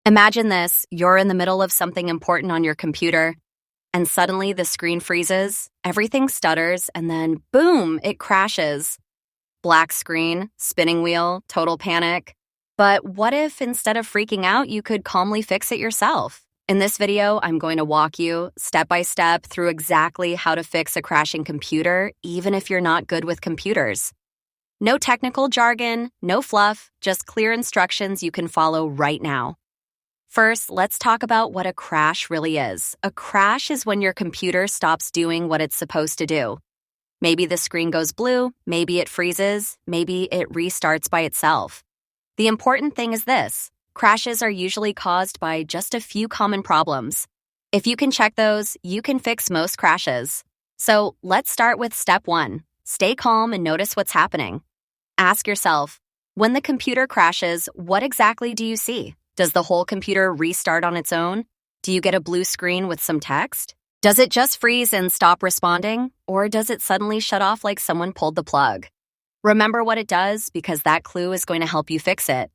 Imagine this, you're in the middle of something important on your computer, and suddenly the screen freezes, everything stutters, and then boom, it crashes. Black screen, spinning wheel, total panic. But what if instead of freaking out, you could calmly fix it yourself? In this video, I'm going to walk you step by step through exactly how to fix a crashing computer, even if you're not good with computers. No technical jargon, no fluff, just clear instructions you can follow right now. First, let's talk about what a crash really is. A crash is when your computer stops doing what it's supposed to do. Maybe the screen goes blue, maybe it freezes, maybe it restarts by itself. The important thing is this: crashes are usually caused by just a few common problems. If you can check those, you can fix most crashes. So let's start with step 1. Stay calm and notice what's happening. Ask yourself, when the computer crashes, what exactly do you see? Does the whole computer restart on its own? Do you get a blue screen with some text? Does it just freeze and stop responding? Or does it suddenly shut off like someone pulled the plug? Remember what it does, because that clue is going to help you fix it.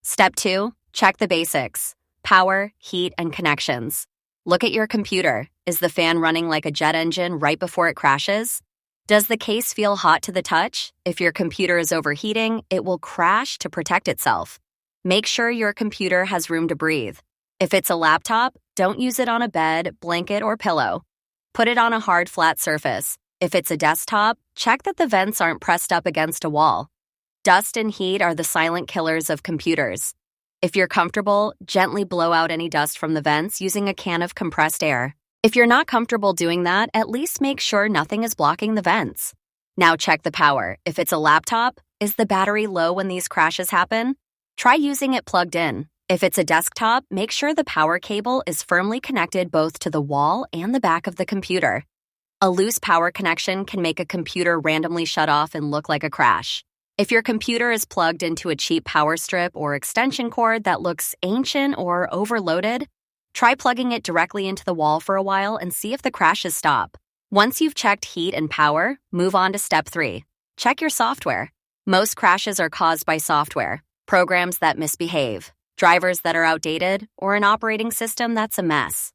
Step 2, check the basics: power, heat, and connections. Look at your computer. Is the fan running like a jet engine right before it crashes? Does the case feel hot to the touch? If your computer is overheating, it will crash to protect itself. Make sure your computer has room to breathe. If it's a laptop, don't use it on a bed, blanket, or pillow. Put it on a hard, flat surface. If it's a desktop, check that the vents aren't pressed up against a wall. Dust and heat are the silent killers of computers. If you're comfortable, gently blow out any dust from the vents using a can of compressed air. If you're not comfortable doing that, at least make sure nothing is blocking the vents. Now check the power. If it's a laptop, is the battery low when these crashes happen? Try using it plugged in. If it's a desktop, make sure the power cable is firmly connected both to the wall and the back of the computer. A loose power connection can make a computer randomly shut off and look like a crash. If your computer is plugged into a cheap power strip or extension cord that looks ancient or overloaded, try plugging it directly into the wall for a while and see if the crashes stop. Once you've checked heat and power, move on to step 3. Check your software. Most crashes are caused by software: programs that misbehave, drivers that are outdated, or an operating system that's a mess.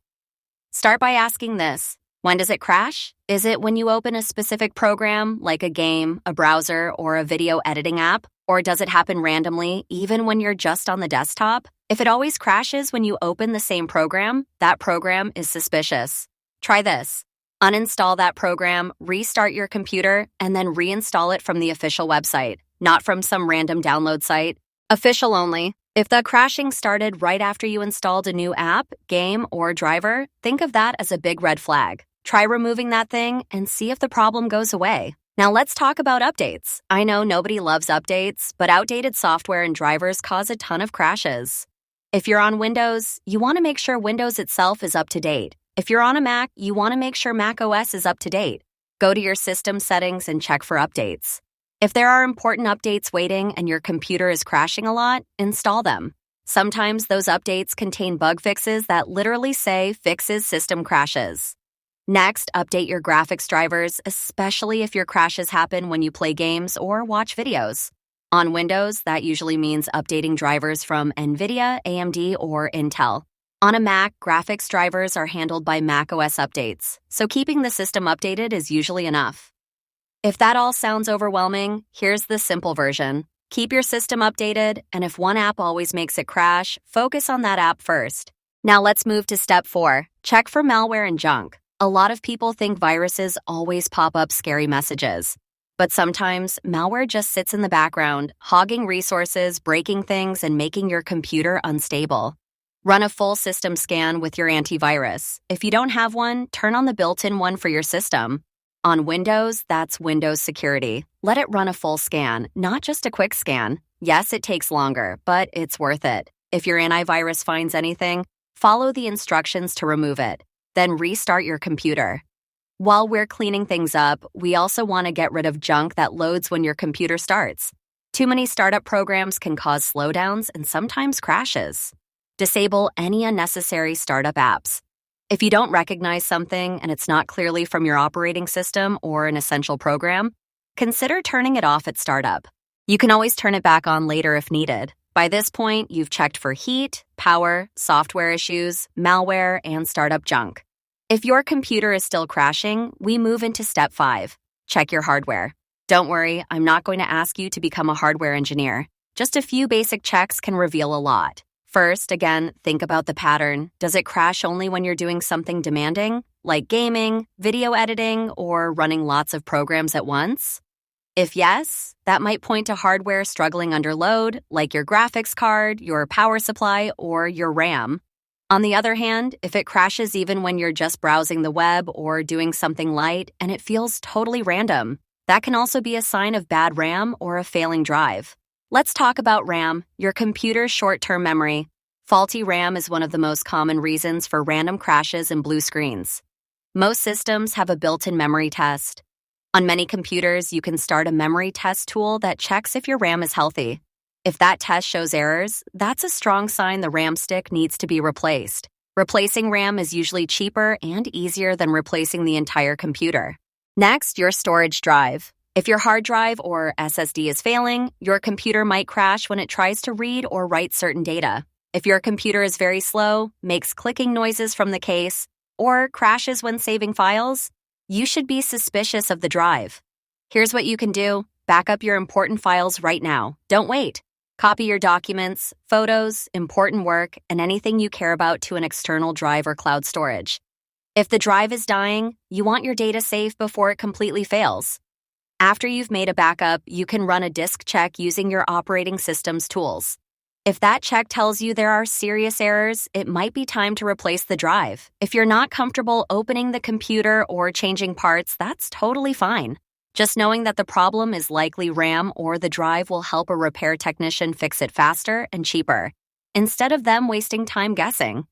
Start by asking this: when does it crash? Is it when you open a specific program, like a game, a browser, or a video editing app? Or does it happen randomly, even when you're just on the desktop? If it always crashes when you open the same program, that program is suspicious. Try this: uninstall that program, restart your computer, and then reinstall it from the official website, not from some random download site. Official only. If the crashing started right after you installed a new app, game, or driver, think of that as a big red flag. Try removing that thing and see if the problem goes away. Now let's talk about updates. I know nobody loves updates, but outdated software and drivers cause a ton of crashes. If you're on Windows, you want to make sure Windows itself is up to date. If you're on a Mac, you want to make sure Mac OS is up to date. Go to your system settings and check for updates. If there are important updates waiting and your computer is crashing a lot, install them. Sometimes those updates contain bug fixes that literally say "fixes system crashes." Next, update your graphics drivers, especially if your crashes happen when you play games or watch videos. On Windows, that usually means updating drivers from NVIDIA, AMD, or Intel. On a Mac, graphics drivers are handled by Mac OS updates, so keeping the system updated is usually enough. If that all sounds overwhelming, here's the simple version. Keep your system updated, and if one app always makes it crash, focus on that app first. Now let's move to step 4. Check for malware and junk. A lot of people think viruses always pop up scary messages. But sometimes, malware just sits in the background, hogging resources, breaking things, and making your computer unstable. Run a full system scan with your antivirus. If you don't have one, turn on the built-in one for your system. On Windows, that's Windows Security. Let it run a full scan, not just a quick scan. Yes, it takes longer, but it's worth it. If your antivirus finds anything, follow the instructions to remove it. Then restart your computer. While we're cleaning things up, we also want to get rid of junk that loads when your computer starts. Too many startup programs can cause slowdowns and sometimes crashes. Disable any unnecessary startup apps. If you don't recognize something and it's not clearly from your operating system or an essential program, consider turning it off at startup. You can always turn it back on later if needed. By this point, you've checked for heat, power, software issues, malware, and startup junk. If your computer is still crashing, we move into step 5. Check your hardware. Don't worry, I'm not going to ask you to become a hardware engineer. Just a few basic checks can reveal a lot. First, again, think about the pattern. Does it crash only when you're doing something demanding, like gaming, video editing, or running lots of programs at once? If yes, that might point to hardware struggling under load, like your graphics card, your power supply, or your RAM. On the other hand, if it crashes even when you're just browsing the web or doing something light and it feels totally random, that can also be a sign of bad RAM or a failing drive. Let's talk about RAM, your computer's short-term memory. Faulty RAM is one of the most common reasons for random crashes and blue screens. Most systems have a built-in memory test. On many computers, you can start a memory test tool that checks if your RAM is healthy. If that test shows errors, that's a strong sign the RAM stick needs to be replaced. Replacing RAM is usually cheaper and easier than replacing the entire computer. Next, your storage drive. If your hard drive or SSD is failing, your computer might crash when it tries to read or write certain data. If your computer is very slow, makes clicking noises from the case, or crashes when saving files, you should be suspicious of the drive. Here's what you can do. Back up your important files right now. Don't wait. Copy your documents, photos, important work, and anything you care about to an external drive or cloud storage. If the drive is dying, you want your data safe before it completely fails. After you've made a backup, you can run a disk check using your operating system's tools. If that check tells you there are serious errors, it might be time to replace the drive. If you're not comfortable opening the computer or changing parts, that's totally fine. Just knowing that the problem is likely RAM or the drive will help a repair technician fix it faster and cheaper, instead of them wasting time guessing.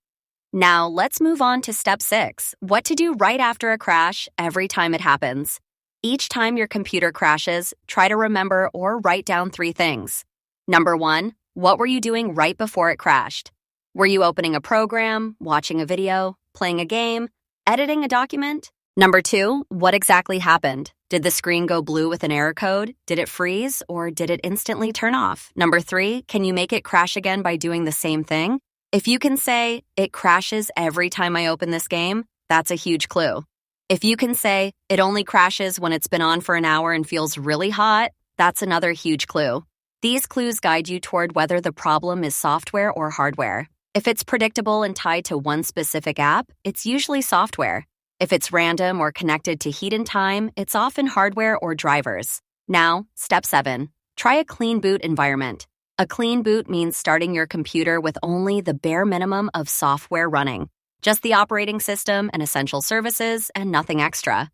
Now, let's move on to step 6, what to do right after a crash every time it happens. Each time your computer crashes, try to remember or write down 3 things. Number 1, what were you doing right before it crashed? Were you opening a program, watching a video, playing a game, editing a document? Number 2, what exactly happened? Did the screen go blue with an error code? Did it freeze, or did it instantly turn off? Number 3, can you make it crash again by doing the same thing? If you can say, it crashes every time I open this game, that's a huge clue. If you can say, it only crashes when it's been on for an hour and feels really hot, that's another huge clue. These clues guide you toward whether the problem is software or hardware. If it's predictable and tied to one specific app, it's usually software. If it's random or connected to heat and time, it's often hardware or drivers. Now, step 7. Try a clean boot environment. A clean boot means starting your computer with only the bare minimum of software running. Just the operating system and essential services and nothing extra.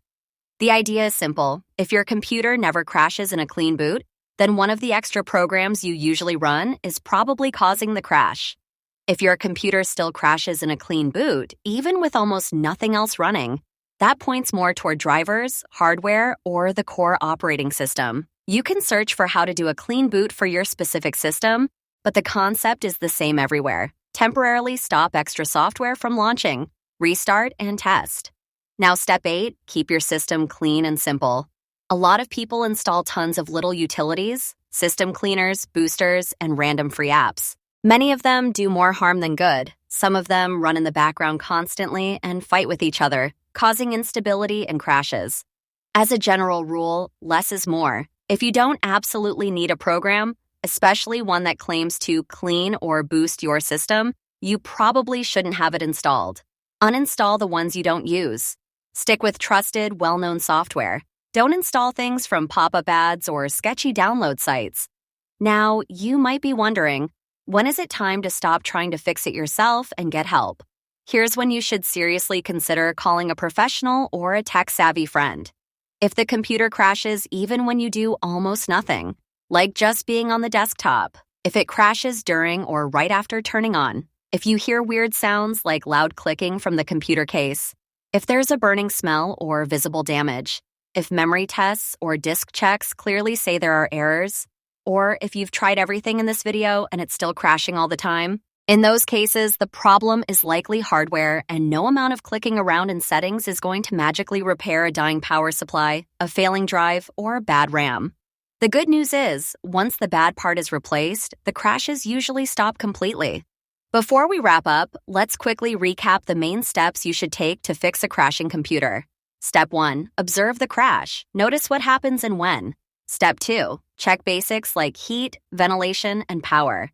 The idea is simple. If your computer never crashes in a clean boot, then one of the extra programs you usually run is probably causing the crash. If your computer still crashes in a clean boot, even with almost nothing else running, that points more toward drivers, hardware, or the core operating system. You can search for how to do a clean boot for your specific system, but the concept is the same everywhere. Temporarily stop extra software from launching, restart, and test. Now, step 8, keep your system clean and simple. A lot of people install tons of little utilities, system cleaners, boosters, and random free apps. Many of them do more harm than good. Some of them run in the background constantly and fight with each other, causing instability and crashes. As a general rule, less is more. If you don't absolutely need a program, especially one that claims to clean or boost your system, you probably shouldn't have it installed. Uninstall the ones you don't use. Stick with trusted, well-known software. Don't install things from pop-up ads or sketchy download sites. Now, you might be wondering, when is it time to stop trying to fix it yourself and get help? Here's when you should seriously consider calling a professional or a tech-savvy friend. If the computer crashes even when you do almost nothing, like just being on the desktop, if it crashes during or right after turning on, if you hear weird sounds like loud clicking from the computer case, if there's a burning smell or visible damage, if memory tests or disk checks clearly say there are errors, or if you've tried everything in this video and it's still crashing all the time, in those cases, the problem is likely hardware, and no amount of clicking around in settings is going to magically repair a dying power supply, a failing drive, or bad RAM. The good news is, once the bad part is replaced, the crashes usually stop completely. Before we wrap up, let's quickly recap the main steps you should take to fix a crashing computer. Step 1. Observe the crash. Notice what happens and when. Step 2. Check basics like heat, ventilation, and power.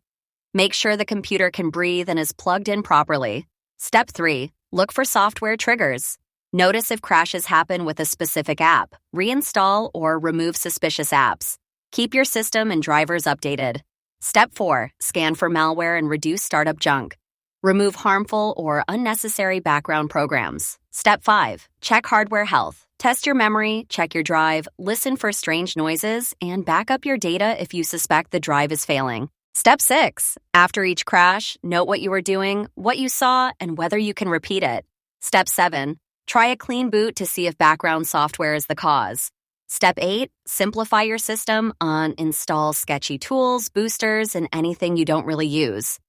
Make sure the computer can breathe and is plugged in properly. Step 3. Look for software triggers. Notice if crashes happen with a specific app. Reinstall or remove suspicious apps. Keep your system and drivers updated. Step 4. Scan for malware and reduce startup junk. Remove harmful or unnecessary background programs. Step 5. Check hardware health. Test your memory, check your drive, listen for strange noises, and back up your data if you suspect the drive is failing. Step 6. After each crash, note what you were doing, what you saw, and whether you can repeat it. Step 7. Try a clean boot to see if background software is the cause. Step 8. Simplify your system. Uninstall sketchy tools, boosters, and anything you don't really use.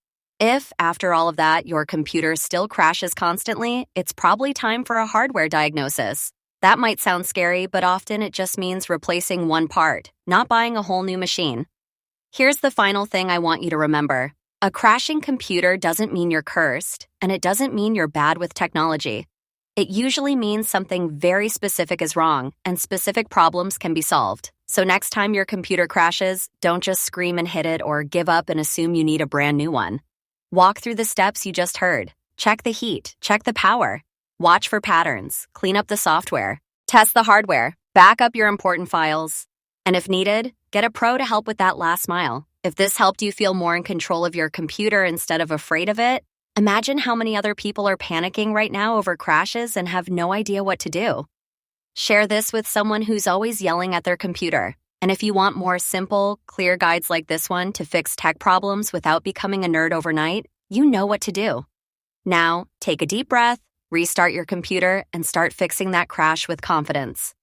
If, after all of that, your computer still crashes constantly, it's probably time for a hardware diagnosis. That might sound scary, but often it just means replacing one part, not buying a whole new machine. Here's the final thing I want you to remember. A crashing computer doesn't mean you're cursed, and it doesn't mean you're bad with technology. It usually means something very specific is wrong, and specific problems can be solved. So next time your computer crashes, don't just scream and hit it or give up and assume you need a brand new one. Walk through the steps you just heard. Check the heat, check the power. Watch for patterns, clean up the software, test the hardware, back up your important files. And if needed, get a pro to help with that last mile. If this helped you feel more in control of your computer instead of afraid of it, imagine how many other people are panicking right now over crashes and have no idea what to do. Share this with someone who's always yelling at their computer. And if you want more simple, clear guides like this one to fix tech problems without becoming a nerd overnight, you know what to do. Now, take a deep breath, restart your computer, and start fixing that crash with confidence.